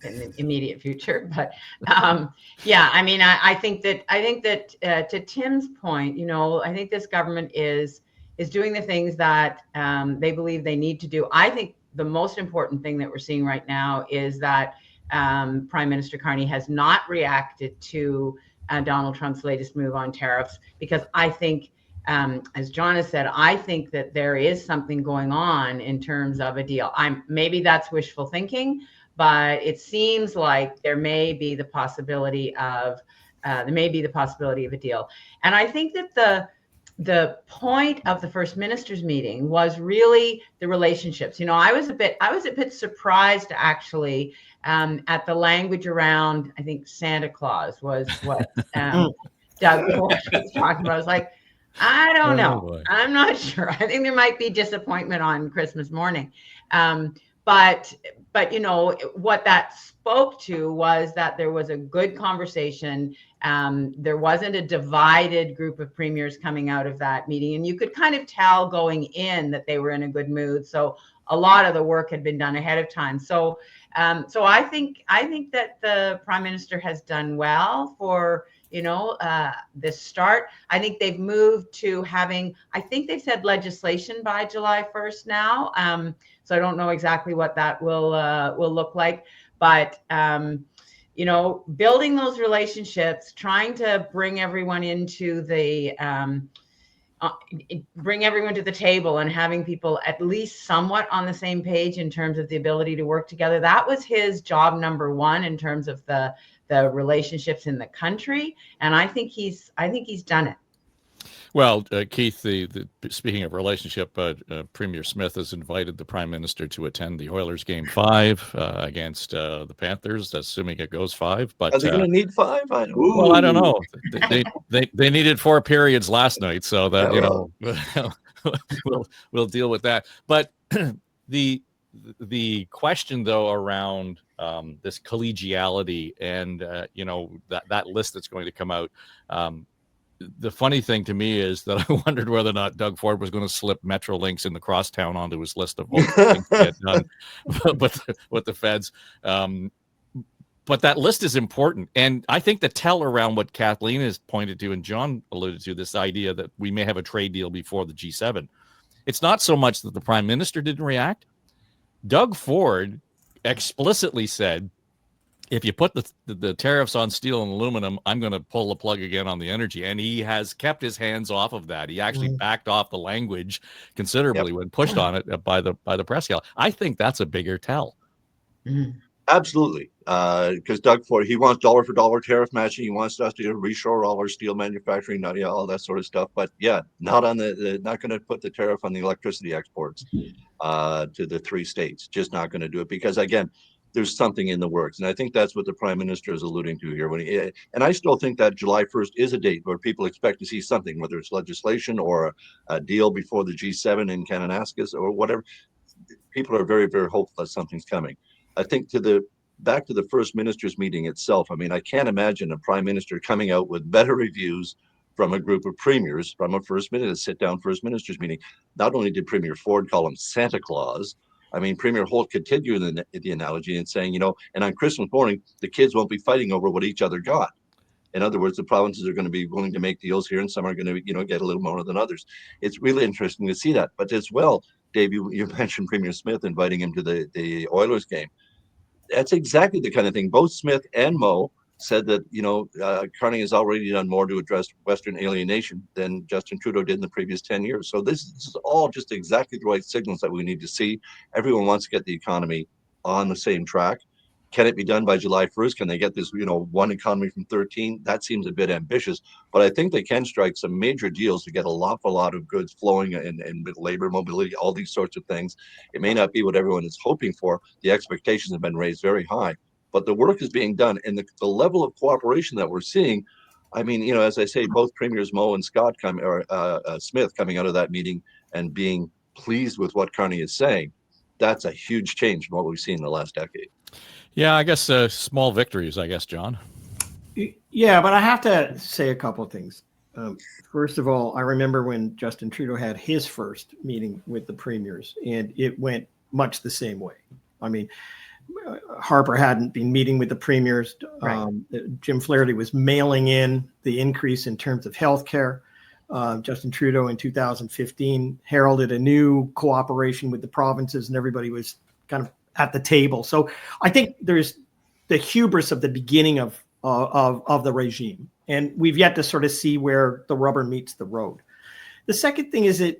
the immediate future, but I think that to Tim's point, I think this government is doing the things that they believe they need to do. I think the most important thing that we're seeing right now is that Prime Minister Carney has not reacted to Donald Trump's latest move on tariffs, because I think, as John has said, I think that there is something going on in terms of a deal. Maybe that's wishful thinking, but it seems like there may be the possibility of a deal. And I think that the point of the First Minister's meeting was really the relationships. I was a bit surprised actually at the language around, I think Santa Claus was what Doug was talking about. I was like, I don't know. Boy. I'm not sure. I think there might be disappointment on Christmas morning. But what that spoke to was that there was a good conversation. There wasn't a divided group of premiers coming out of that meeting, and you could kind of tell going in that they were in a good mood. So a lot of the work had been done ahead of time. So I think that the Prime Minister has done well for this start. I think they've moved to having, I think they said legislation by July 1st now. So I don't know exactly what that will look like. But you know, building those relationships, trying to bring everyone into the bring everyone to the table and having people at least somewhat on the same page in terms of the ability to work together. That was his job number one in terms of the relationships in the country. And I think he's done it. Well, Keith, speaking of relationship, Premier Smith has invited the Prime Minister to attend the Oilers game 5 against the Panthers, assuming it goes 5. But are they going to need 5? Well, I don't know. They needed 4 periods last night, so that we'll deal with that. But the question though around this collegiality and that list that's going to come out. The funny thing to me is that I wondered whether or not Doug Ford was going to slip Metrolinx in the crosstown onto his list of things to get done with the feds. But that list is important. And I think the tell around what Kathleen has pointed to and John alluded to, this idea that we may have a trade deal before the G7. It's not so much that the Prime Minister didn't react. Doug Ford explicitly said, if you put the tariffs on steel and aluminum, I'm going to pull the plug again on the energy. And he has kept his hands off of that. He actually backed off the language considerably when pushed on it by the press gal. I think that's a bigger tell. Absolutely. Because Doug Ford, he wants dollar for dollar tariff matching. He wants us to reshore all our steel manufacturing, all that sort of stuff. But yeah, not on not going to put the tariff on the electricity exports to the 3 states. Just not going to do it because, again, there's something in the works. And I think that's what the Prime Minister is alluding to here. And I still think that July 1st is a date where people expect to see something, whether it's legislation or a deal before the G7 in Kananaskis or whatever. People are very, very hopeful that something's coming. I think back to the First Minister's meeting itself. I mean, I can't imagine a Prime Minister coming out with better reviews from a group of premiers from a sit-down First Minister's meeting. Not only did Premier Ford call him Santa Claus, I mean, Premier Holt continued the analogy and saying, and on Christmas morning, the kids won't be fighting over what each other got. In other words, the provinces are going to be willing to make deals here, and some are going to, get a little more than others. It's really interesting to see that. But as well, Dave, you mentioned Premier Smith inviting him to the Oilers game. That's exactly the kind of thing. Both Smith and Moe said that, Carney has already done more to address Western alienation than Justin Trudeau did in the previous 10 years. So this is all just exactly the right signals that we need to see. Everyone wants to get the economy on the same track. Can it be done by July 1st? Can they get this, one economy from 13? That seems a bit ambitious, but I think they can strike some major deals to get a lot of goods flowing and labor mobility, all these sorts of things. It may not be what everyone is hoping for. The expectations have been raised very high, but the work is being done, and the level of cooperation that we're seeing. I mean, as I say, both Premiers Moe and Smith coming out of that meeting and being pleased with what Carney is saying. That's a huge change from what we've seen in the last decade. Yeah, I guess small victories, John. Yeah, but I have to say a couple of things. First of all, I remember when Justin Trudeau had his first meeting with the premiers, and it went much the same way. I mean, Harper hadn't been meeting with the premiers. Right. Jim Flaherty was mailing in the increase in terms of healthcare. Justin Trudeau in 2015 heralded a new cooperation with the provinces, and everybody was kind of at the table. So I think there's the hubris of the beginning of the regime, and we've yet to sort of see where the rubber meets the road. The second thing is that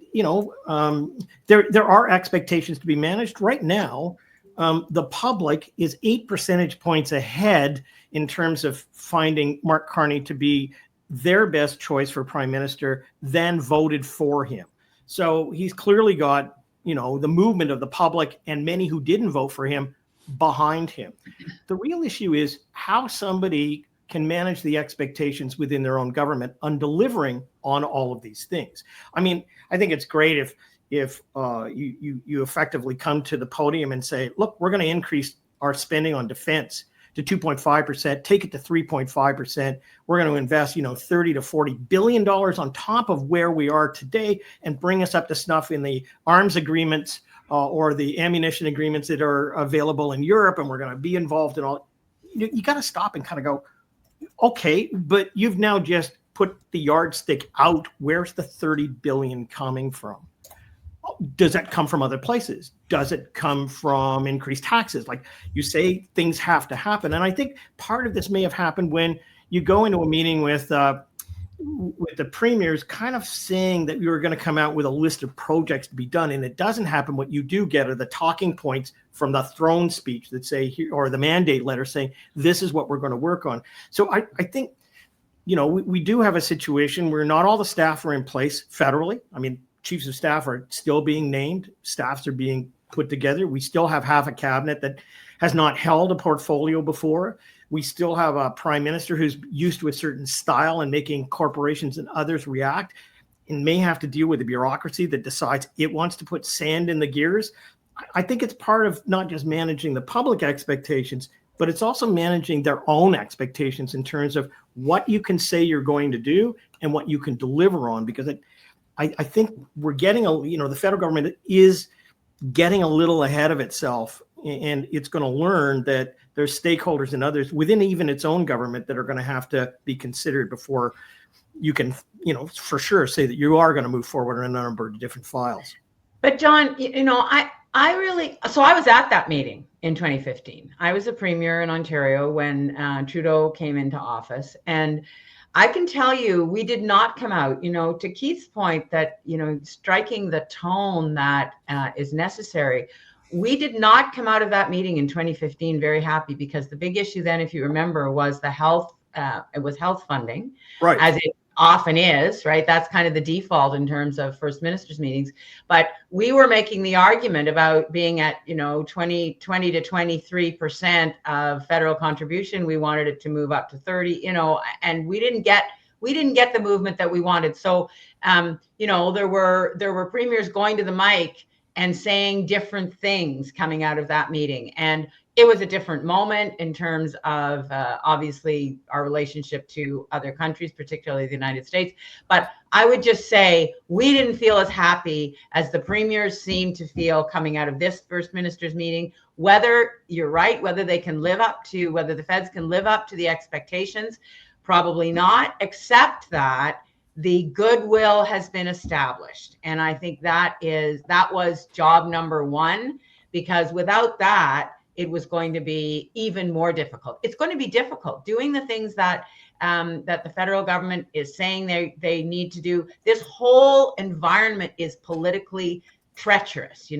there are expectations to be managed right now. The public is 8 percentage points ahead in terms of finding Mark Carney to be their best choice for prime minister than voted for him. So he's clearly got, the movement of the public and many who didn't vote for him behind him. The real issue is how somebody can manage the expectations within their own government on delivering on all of these things. I mean, I think it's great if you effectively come to the podium and say, look, we're going to increase our spending on defense to 2.5%, take it to 3.5%. We're going to invest, $30 to $40 billion on top of where we are today and bring us up to snuff in the arms agreements or the ammunition agreements that are available in Europe. And we're going to be involved in all. You got to stop and kind of go, okay, but you've now just put the yardstick out. Where's the 30 billion coming from? does that come from other places? Does it come from increased taxes? Like you say, things have to happen. And I think part of this may have happened when you go into a meeting with the premiers kind of saying that you were going to come out with a list of projects to be done, and it doesn't happen. What you do get are the talking points from the throne speech that say, or the mandate letter saying, this is what we're going to work on. So I think, we do have a situation where not all the staff are in place federally. I mean, chiefs of staff are still being named, staffs are being put together. We still have half a cabinet that has not held a portfolio before. We still have a prime minister who's used to a certain style and making corporations and others react, and may have to deal with the bureaucracy that decides it wants to put sand in the gears. I think it's part of not just managing the public expectations, but it's also managing their own expectations in terms of what you can say you're going to do and what you can deliver on. Because I think we're getting the federal government is getting a little ahead of itself, and it's going to learn that there's stakeholders and others within even its own government that are going to have to be considered before you can, for sure say that you are going to move forward on a number of different files. But John, I was at that meeting in 2015. I was a premier in Ontario when Trudeau came into office, and I can tell you, we did not come out, to Keith's point that, striking the tone that is necessary. We did not come out of that meeting in 2015 very happy, because the big issue then, if you remember, was the health. It was health funding, right, as it often is, right? That's kind of the default in terms of First Ministers meetings. But we were making the argument about being at 20 to 23% of federal contribution. We wanted it to move up to 30, and we didn't get the movement that we wanted. So there were premiers going to the mic and saying different things coming out of that meeting. And it was a different moment in terms of obviously our relationship to other countries, particularly the United States. But I would just say we didn't feel as happy as the premiers seemed to feel coming out of this First Ministers meeting. Whether you're right, whether the feds can live up to the expectations, probably not, except that the goodwill has been established. And I think that was job number one, because without that, it was going to be even more difficult. It's going to be difficult doing the things that the federal government is saying they need to do. This whole environment is politically treacherous.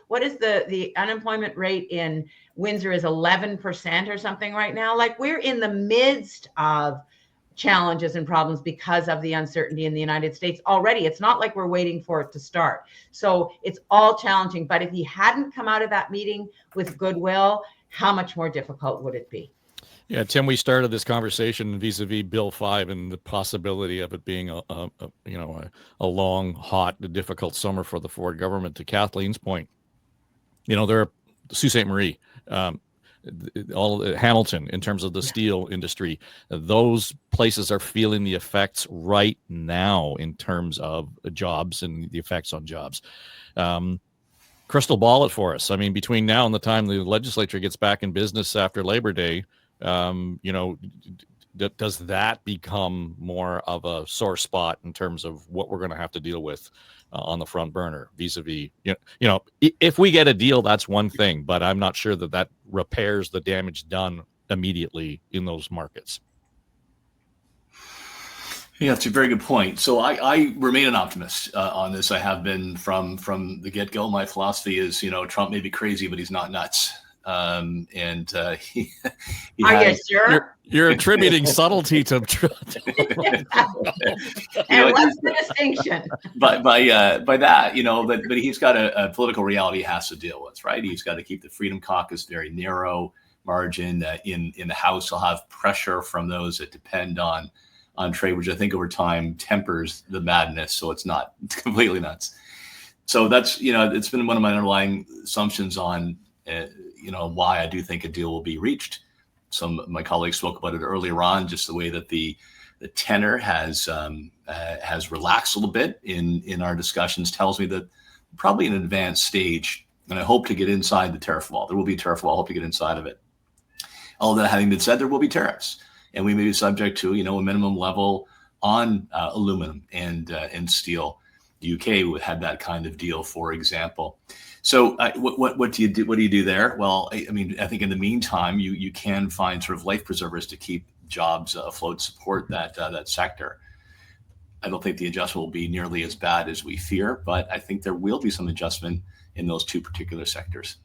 What is the unemployment rate in Windsor is 11% or something right now. Like, we're in the midst of challenges and problems because of the uncertainty in the United States already. It's not like we're waiting for it to start. So it's all challenging. But if he hadn't come out of that meeting with goodwill, how much more difficult would it be? Yeah, Tim, we started this conversation vis-a-vis Bill 5 and the possibility of it being a long, hot, difficult summer for the Ford government. To Kathleen's point, there are Sault Ste. Marie, all Hamilton, in terms of the steel industry, those places are feeling the effects right now in terms of jobs and the effects on jobs. Crystal ball it for us. I mean, between now and the time the legislature gets back in business after Labor Day, does that become more of a sore spot in terms of what we're going to have to deal with on the front burner vis-a-vis, if we get a deal, that's one thing, but I'm not sure that repairs the damage done immediately in those markets. Yeah, that's a very good point. So I remain an optimist on this. I have been from the get-go. My philosophy is, Trump may be crazy, but he's not nuts. He are you sure? You're attributing subtlety to Trump. And what's the distinction? By that, but he's got a political reality he has to deal with, right? He's got to keep the Freedom Caucus very narrow margin. In the House, he'll have pressure from those that depend on trade, which I think over time tempers the madness, so it's not completely nuts. So that's, it's been one of my underlying assumptions on why I do think a deal will be reached. Some of my colleagues spoke about it earlier on, just the way that the tenor has relaxed a little bit in our discussions tells me that probably an advanced stage, and I hope to get inside the tariff wall. There will be a tariff wall. I hope to get inside of it. All that having been said, there will be tariffs, and we may be subject to a minimum level on aluminum and steel. The UK had that kind of deal, for example. So what do you do? What do you do there? Well, I mean, I think in the meantime, you can find sort of life preservers to keep jobs afloat, support that sector. I don't think the adjustment will be nearly as bad as we fear, but I think there will be some adjustment in those two particular sectors.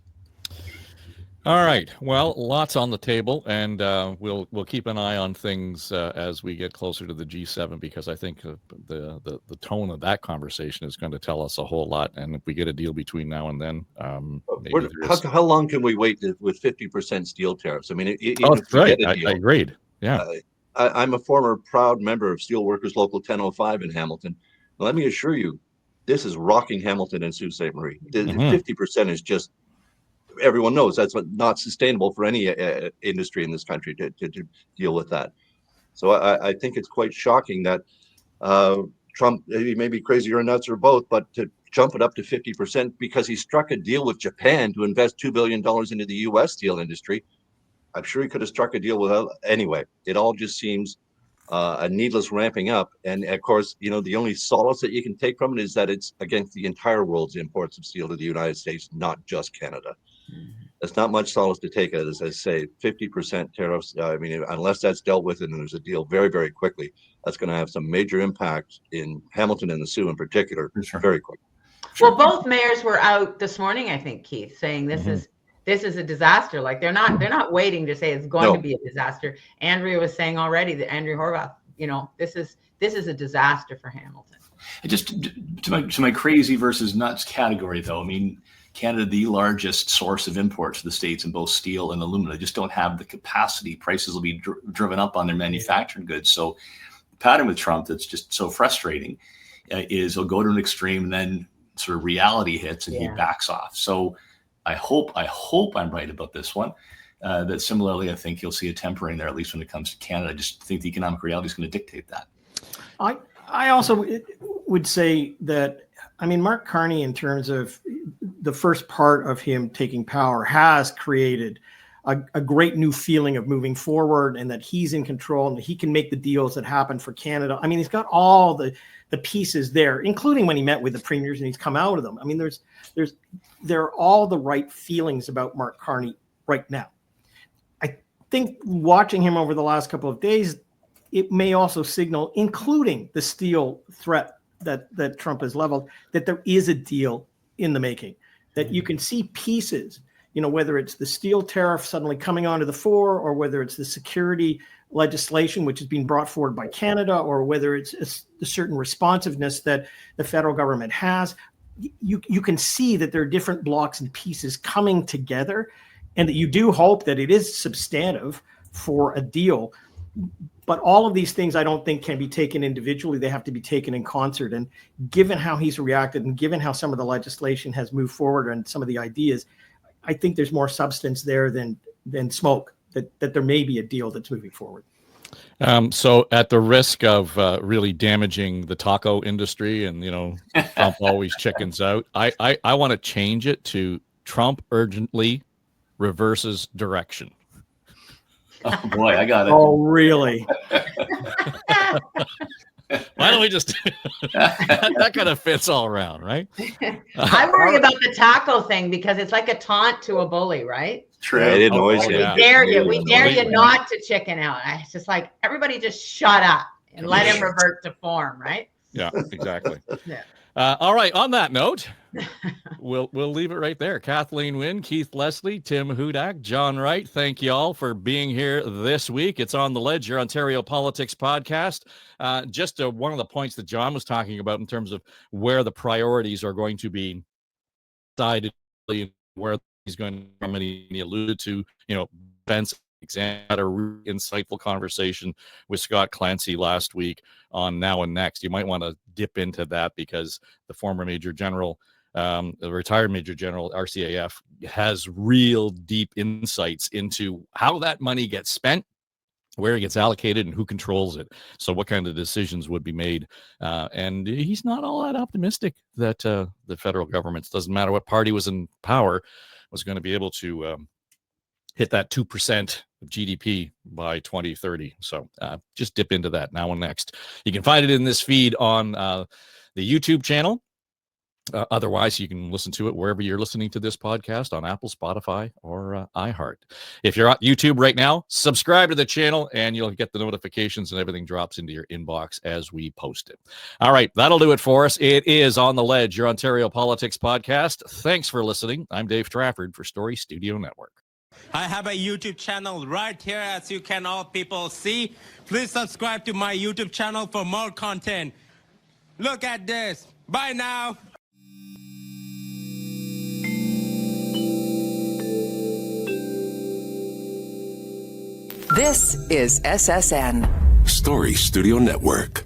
All right. Well, lots on the table, and we'll keep an eye on things as we get closer to the G7, because I think the tone of that conversation is going to tell us a whole lot. And if we get a deal between now and then, how long can we wait with 50% steel tariffs? I mean, that's right. I agreed. Yeah. I'm a former proud member of Steelworkers Local 1005 in Hamilton. Let me assure you, this is rocking Hamilton and Sault Ste. Marie. 50% is just, everyone knows that's not sustainable for any industry in this country to deal with that. So I think it's quite shocking that Trump, he may be crazy or nuts or both, but to jump it up to 50% because he struck a deal with Japan to invest $2 billion into the U.S. steel industry. I'm sure he could have struck a deal without. Anyway, it all just seems a needless ramping up. And of course, the only solace that you can take from it is that it's against the entire world's imports of steel to the United States, not just Canada. That's not much solace to take it, as I say, 50% tariffs. I mean, unless that's dealt with and there's a deal very, very quickly, that's going to have some major impact in Hamilton and the Sioux in particular, very quickly. Well, both mayors were out this morning, I think, Keith, saying this is a disaster. Like they're not waiting to say it's going to be a disaster. Andrea was saying already that Andrea Horvath, this is a disaster for Hamilton. Just to my crazy versus nuts category, though, I mean, Canada, the largest source of imports to the States in both steel and aluminum, just don't have the capacity. Prices will be driven up on their manufactured goods. So the pattern with Trump that's just so frustrating is he'll go to an extreme and then sort of reality hits and he backs off. So I hope I'm right about this one. That similarly, I think you'll see a tempering there, at least when it comes to Canada. I just think the economic reality is going to dictate that. I also would say that, I mean, Mark Carney, in terms of the first part of him taking power, has created a great new feeling of moving forward and that he's in control and that he can make the deals that happen for Canada. I mean, he's got all the pieces there, including when he met with the premiers and he's come out of them. I mean, there are all the right feelings about Mark Carney right now. I think watching him over the last couple of days, it may also signal, including the steel threat that Trump has leveled, that there is a deal in the making, that you can see pieces, whether it's the steel tariff suddenly coming onto the fore, or whether it's the security legislation, which is being brought forward by Canada, or whether it's a certain responsiveness that the federal government has. You can see that there are different blocks and pieces coming together, and that you do hope that it is substantive for a deal. But all of these things I don't think can be taken individually. They have to be taken in concert. And given how he's reacted and given how some of the legislation has moved forward and some of the ideas, I think there's more substance there than smoke, that there may be a deal that's moving forward. So at the risk of really damaging the taco industry and, Trump always chickens out, I want to change it to Trump urgently reverses direction. Oh boy, I got it. Oh, really? Why don't we just that kind of fits all around, right? I worry about the taco thing because it's like a taunt to a bully, right? True. Yeah, it annoys We you. dare you not to chicken out. It's just like, everybody just shut up and let him revert to form, right? Yeah, exactly. Yeah. All right. On that note, we'll leave it right there. Kathleen Wynne, Keith Leslie, Tim Hudak, John Wright. Thank you all for being here this week. It's On the Ledge, your Ontario Politics podcast. Just one of the points that John was talking about in terms of where the priorities are going to be decided, where he's going to, and he alluded to, Ben's exam, had a really insightful conversation with Scott Clancy last week on Now and Next. You might want to dip into that because the former Major General, the retired Major General, RCAF, has real deep insights into how that money gets spent, where it gets allocated, and who controls it. So what kind of decisions would be made. And he's not all that optimistic that the federal government, doesn't matter what party was in power, was going to be able to hit that 2% of GDP by 2030. So just dip into that Now and Next. You can find it in this feed on the YouTube channel. Otherwise, you can listen to it wherever you're listening to this podcast, on Apple, Spotify, or iHeart. If you're on YouTube right now, subscribe to the channel and you'll get the notifications and everything drops into your inbox as we post it. All right, that'll do it for us. It is On the Ledge, your Ontario Politics podcast. Thanks for listening. I'm Dave Trafford for Story Studio Network. I have a YouTube channel right here, as you can all people see. Please subscribe to my YouTube channel for more content. Look at this. Bye now. This is SSN. Story Studio Network.